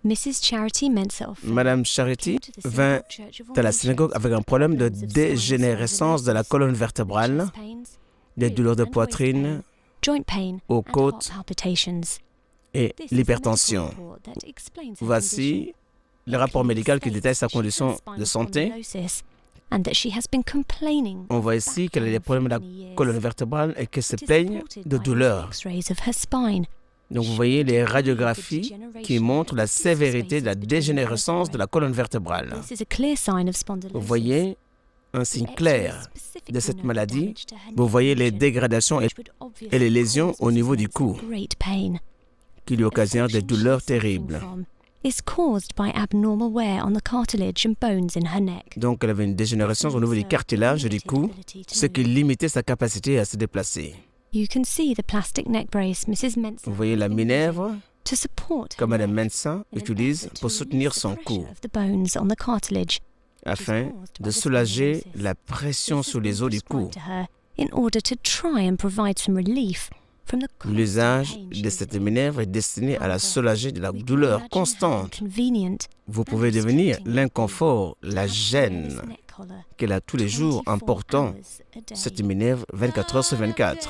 Madame Charity vint à la synagogue avec un problème de dégénérescence de la colonne vertébrale, des douleurs de poitrine, aux côtes et l'hypertension. Voici le rapport médical qui détaille sa condition de santé. On voit ici qu'elle a des problèmes de la colonne vertébrale et qu'elle se plaigne de douleurs. Donc vous voyez les radiographies qui montrent la sévérité de la dégénérescence de la colonne vertébrale. Vous voyez un signe clair de cette maladie. Vous voyez les dégradations et les lésions au niveau du cou qui lui occasionnent des douleurs terribles. Donc elle avait une dégénérescence au niveau du cartilage et du cou, ce qui limitait sa capacité à se déplacer. Vous voyez la minerve que Mme Mensah utilise pour soutenir son cou afin de soulager la pression sur les os du cou. L'usage de cette minerve est destiné à la soulager de la douleur constante. Vous pouvez devenir l'inconfort, la gêne qu'elle a tous les jours en portant cette minerve 24 heures sur 24.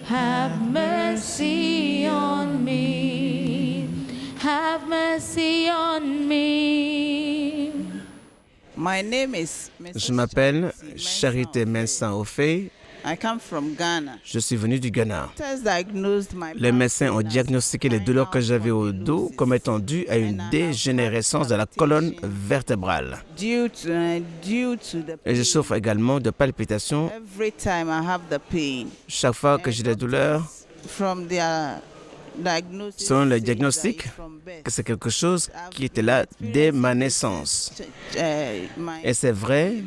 Have mercy on me. Have mercy on me. Je m'appelle Charité Mensah Ofei. Je suis venu du Ghana. Les médecins ont diagnostiqué les douleurs que j'avais au dos comme étant dues à une dégénérescence de la colonne vertébrale. Et je souffre également de palpitations chaque fois que j'ai des douleurs. Selon le diagnostic, c'est quelque chose qui était là dès ma naissance. Et c'est vrai,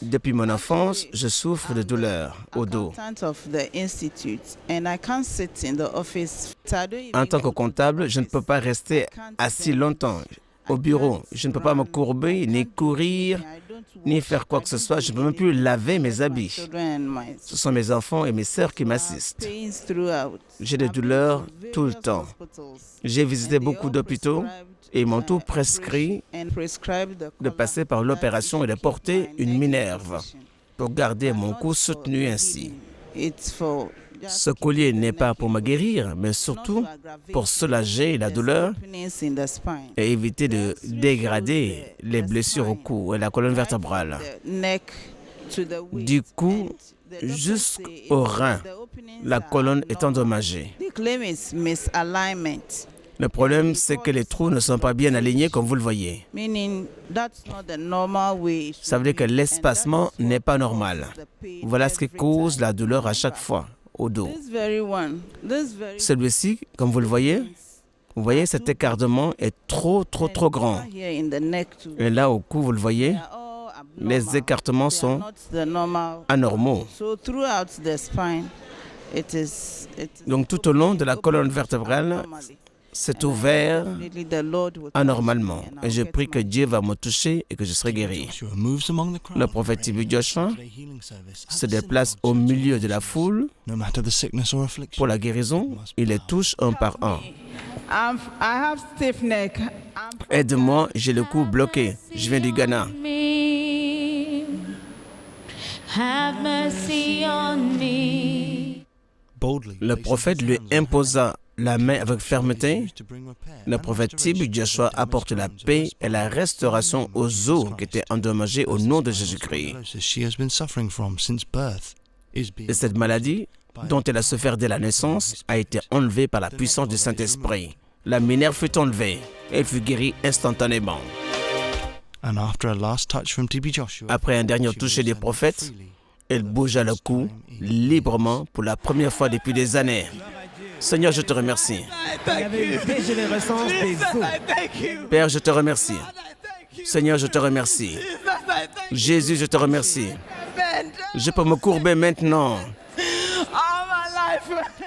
depuis mon enfance, je souffre de douleurs au dos. En tant que comptable, je ne peux pas rester assis longtemps au bureau. Je ne peux pas me courber, ni courir, ni faire quoi que ce soit. Je ne peux même plus laver mes habits. Ce sont mes enfants et mes sœurs qui m'assistent. J'ai des douleurs tout le temps. J'ai visité beaucoup d'hôpitaux et ils m'ont tout prescrit de passer par l'opération et de porter une minerve pour garder mon cou soutenu ainsi. Ce collier n'est pas pour me guérir, mais surtout pour soulager la douleur et éviter de dégrader les blessures au cou et la colonne vertébrale. Du cou jusqu'au rein, la colonne est endommagée. Le problème, c'est que les trous ne sont pas bien alignés comme vous le voyez. Ça veut dire que l'espacement n'est pas normal. Voilà ce qui cause la douleur à chaque fois au dos. Celui-ci, comme vous voyez, cet écartement est trop grand. Et là, au cou, vous le voyez, les écartements sont anormaux. Donc, tout au long de la colonne vertébrale, c'est ouvert anormalement. Et je prie que Dieu va me toucher et que je serai guéri. Le prophète TB Joshua se déplace au milieu de la foule pour la guérison. Il les touche un par un. Aide-moi, j'ai le cou bloqué. Je viens du Ghana. Le prophète lui imposa la main avec fermeté. Le prophète TB Joshua apporte la paix et la restauration aux os qui étaient endommagés au nom de Jésus-Christ. Et cette maladie, dont elle a souffert dès la naissance, a été enlevée par la puissance du Saint-Esprit. La minerve fut enlevée et elle fut guérie instantanément. Après un dernier toucher des prophètes, elle bougea le cou librement pour la première fois depuis des années. Seigneur, je te remercie. Père, je te remercie. Seigneur, je te remercie. Jésus, je te remercie. Je peux me courber maintenant.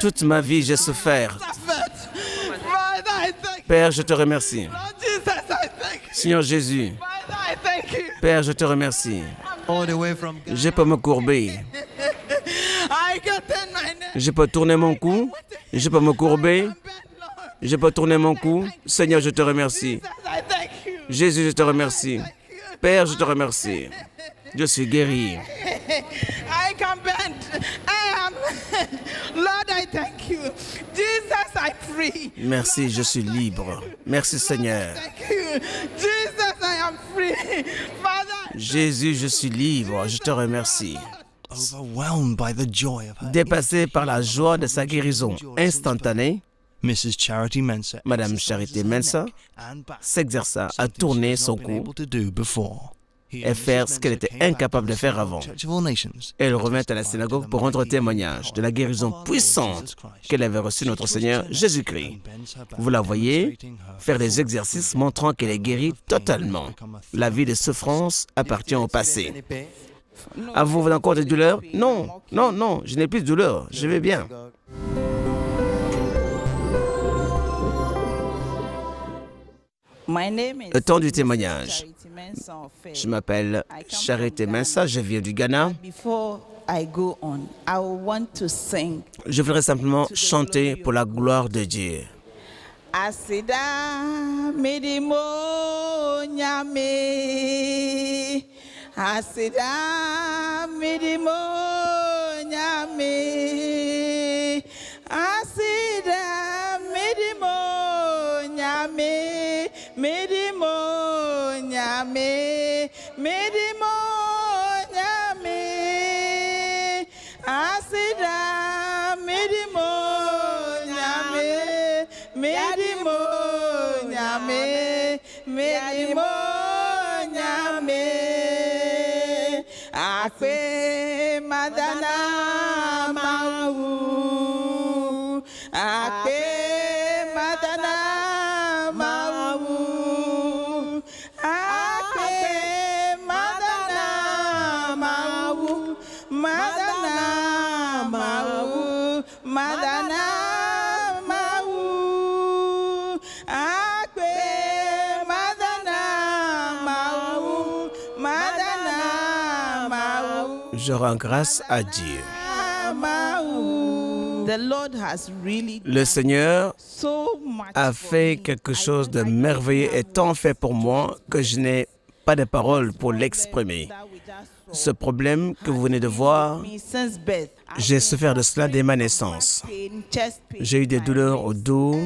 Toute ma vie, j'ai souffert. Père, je te remercie. Seigneur Jésus. Père, je te remercie. Je peux me courber. Je peux tourner mon cou. Je peux me courber. Je peux tourner mon cou. Seigneur, je te remercie. Jésus, je te remercie. Père, je te remercie. Je suis guéri. I can bend. I am. Lord, I thank you. Jesus, I'm free. Merci, je suis libre. Merci, Seigneur. Thank you. Jesus, I am free. Father. Jésus, je suis libre. Je te remercie. Overwhelmed by the joy of her Dépassé par la joie de sa guérison instantanée, Mrs. Charity Mensah Madame Charité Mensah s'exerça à tourner son cou et faire ce qu'elle était incapable de faire avant. Elle revint à la synagogue pour rendre témoignage de la guérison puissante qu'elle avait reçue de notre Seigneur Jésus-Christ. Vous la voyez faire des exercices montrant qu'elle est guérie totalement. La vie de souffrance appartient au passé. Avez-vous encore des douleurs? Non, non, non, je n'ai plus de douleur, je vais bien. Le temps du témoignage. Je m'appelle Charité Mensah, je viens du Ghana. Je voudrais simplement chanter pour la gloire de Dieu. Asida medimo nyame. Asida medimo nyame. Asida medimo nyame. Medimo nyame. Medimo nyame. Asida medimo nyame. Medimo nyame. Medimo nyame. Akwe madana mau. Akwe madana mau. Akwe madana mau. Madana mau. Madana mau. Akwe madana mau. Madana mau. Je rends grâce à Dieu. Le Seigneur a fait quelque chose de merveilleux et tant fait pour moi que je n'ai pas de paroles pour l'exprimer. Ce problème que vous venez de voir, j'ai souffert de cela dès ma naissance. J'ai eu des douleurs au dos,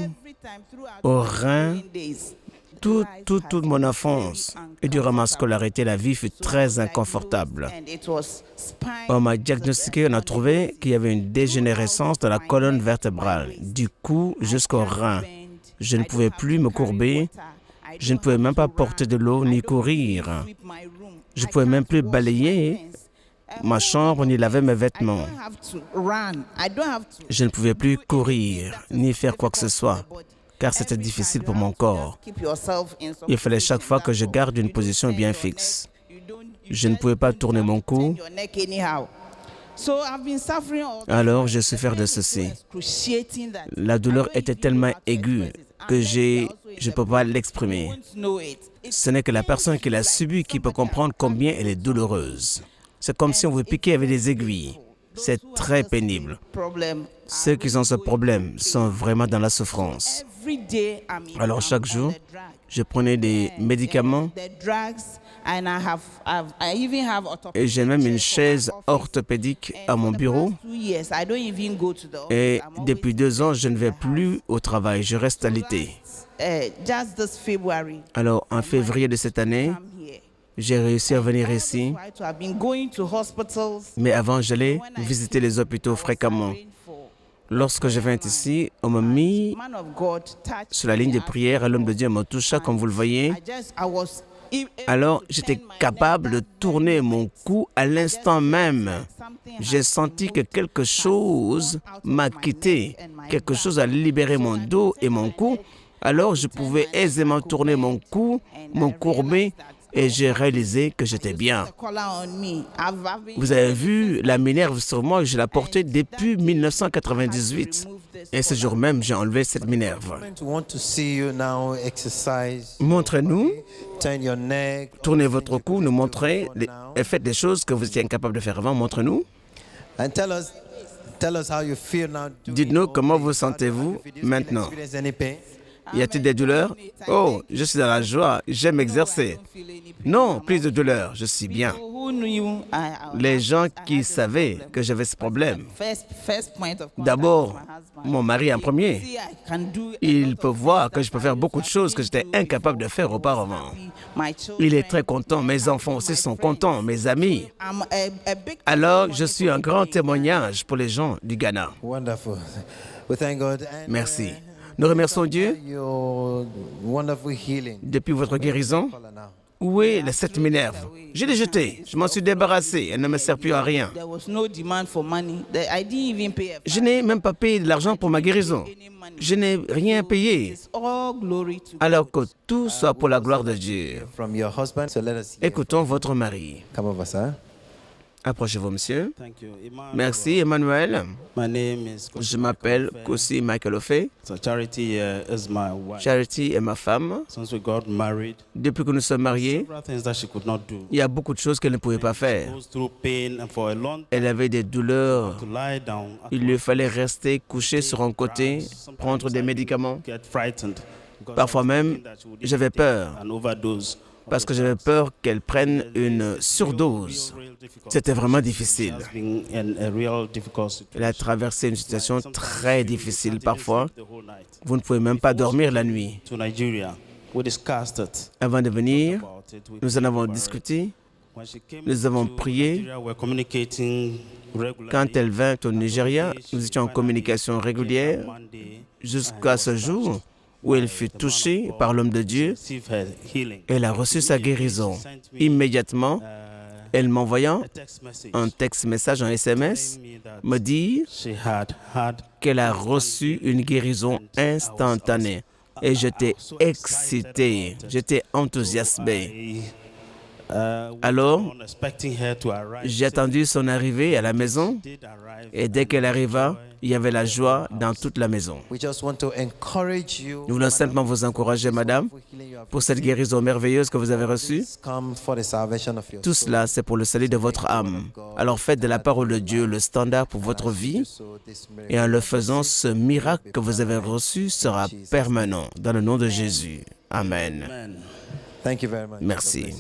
aux reins, toute mon enfance. Et durant ma scolarité, la vie fut très inconfortable. On m'a diagnostiqué, on a trouvé qu'il y avait une dégénérescence de la colonne vertébrale, du cou jusqu'aux reins. Je ne pouvais plus me courber, je ne pouvais même pas porter de l'eau ni courir. Je ne pouvais même plus balayer ma chambre ni laver mes vêtements. Je ne pouvais plus courir ni faire quoi que ce soit, car c'était difficile pour mon corps. Il fallait chaque fois que je garde une position bien fixe. Je ne pouvais pas tourner mon cou. Alors j'ai souffert de ceci. La douleur était tellement aiguë que je ne peux pas l'exprimer. Ce n'est que la personne qui l'a subie qui peut comprendre combien elle est douloureuse. C'est comme si on vous piquait avec des aiguilles. C'est très pénible. Ceux qui ont ce problème sont vraiment dans la souffrance. Alors chaque jour, je prenais des médicaments et j'ai même une chaise orthopédique à mon bureau. Et depuis 2 ans, je ne vais plus au travail, je reste alité. Alors en février de cette année, j'ai réussi à venir ici, mais avant, j'allais visiter les hôpitaux fréquemment. Lorsque je viens ici, on m'a mis sur la ligne de prière et l'homme de Dieu me toucha, comme vous le voyez. Alors, j'étais capable de tourner mon cou à l'instant même. J'ai senti que quelque chose m'a quitté, quelque chose a libéré mon dos et mon cou. Alors, je pouvais aisément tourner mon cou, me courber, et j'ai réalisé que j'étais bien. Vous avez vu la minerve sur moi, je l'ai portée depuis 1998. Et ce jour même, j'ai enlevé cette minerve. Montrez-nous, tournez votre cou, nous montrez et faites des choses que vous étiez incapable de faire avant. Montrez-nous. Dites-nous comment vous sentez-vous maintenant. Y a-t-il des douleurs? Oh, je suis dans la joie, j'aime exercer. Non, plus de douleurs, je suis bien. Les gens qui savaient que j'avais ce problème, d'abord, mon mari en premier, il peut voir que je peux faire beaucoup de choses que j'étais incapable de faire auparavant. Il est très content, mes enfants aussi sont contents, mes amis. Alors, je suis un grand témoignage pour les gens du Ghana. Merci. Nous remercions Dieu depuis votre guérison. Où est la 7 minerve? Je l'ai jetée, je m'en suis débarrassé, elle ne me sert plus à rien. Je n'ai même pas payé de l'argent pour ma guérison. Je n'ai rien payé. Alors que tout soit pour la gloire de Dieu. Écoutons votre mari. Approchez-vous, monsieur. Merci, Emmanuel. Je m'appelle Kosi Michael Ofe. Charity est ma femme. Depuis que nous sommes mariés, il y a beaucoup de choses qu'elle ne pouvait pas faire. Elle avait des douleurs. Il lui fallait rester couché sur un côté, prendre des médicaments. Parfois même, j'avais peur. Parce que j'avais peur qu'elle prenne une surdose. C'était vraiment difficile. Elle a traversé une situation très difficile parfois. Vous ne pouvez même pas dormir la nuit. Avant de venir, nous en avons discuté. Nous avons prié. Quand elle vint au Nigeria, nous étions en communication régulière jusqu'à ce jour où elle fut touchée par l'homme de Dieu. Elle a reçu sa guérison. Immédiatement, elle m'envoyant un texte-message, un SMS, me dit qu'elle a reçu une guérison instantanée. Et j'étais excité, j'étais enthousiasmé. Alors, j'ai attendu son arrivée à la maison et dès qu'elle arriva, il y avait la joie dans toute la maison. Nous voulons simplement vous encourager, madame, pour cette guérison merveilleuse que vous avez reçue. Tout cela, c'est pour le salut de votre âme. Alors faites de la parole de Dieu le standard pour votre vie et en le faisant, ce miracle que vous avez reçu sera permanent dans le nom de Jésus. Amen. Merci.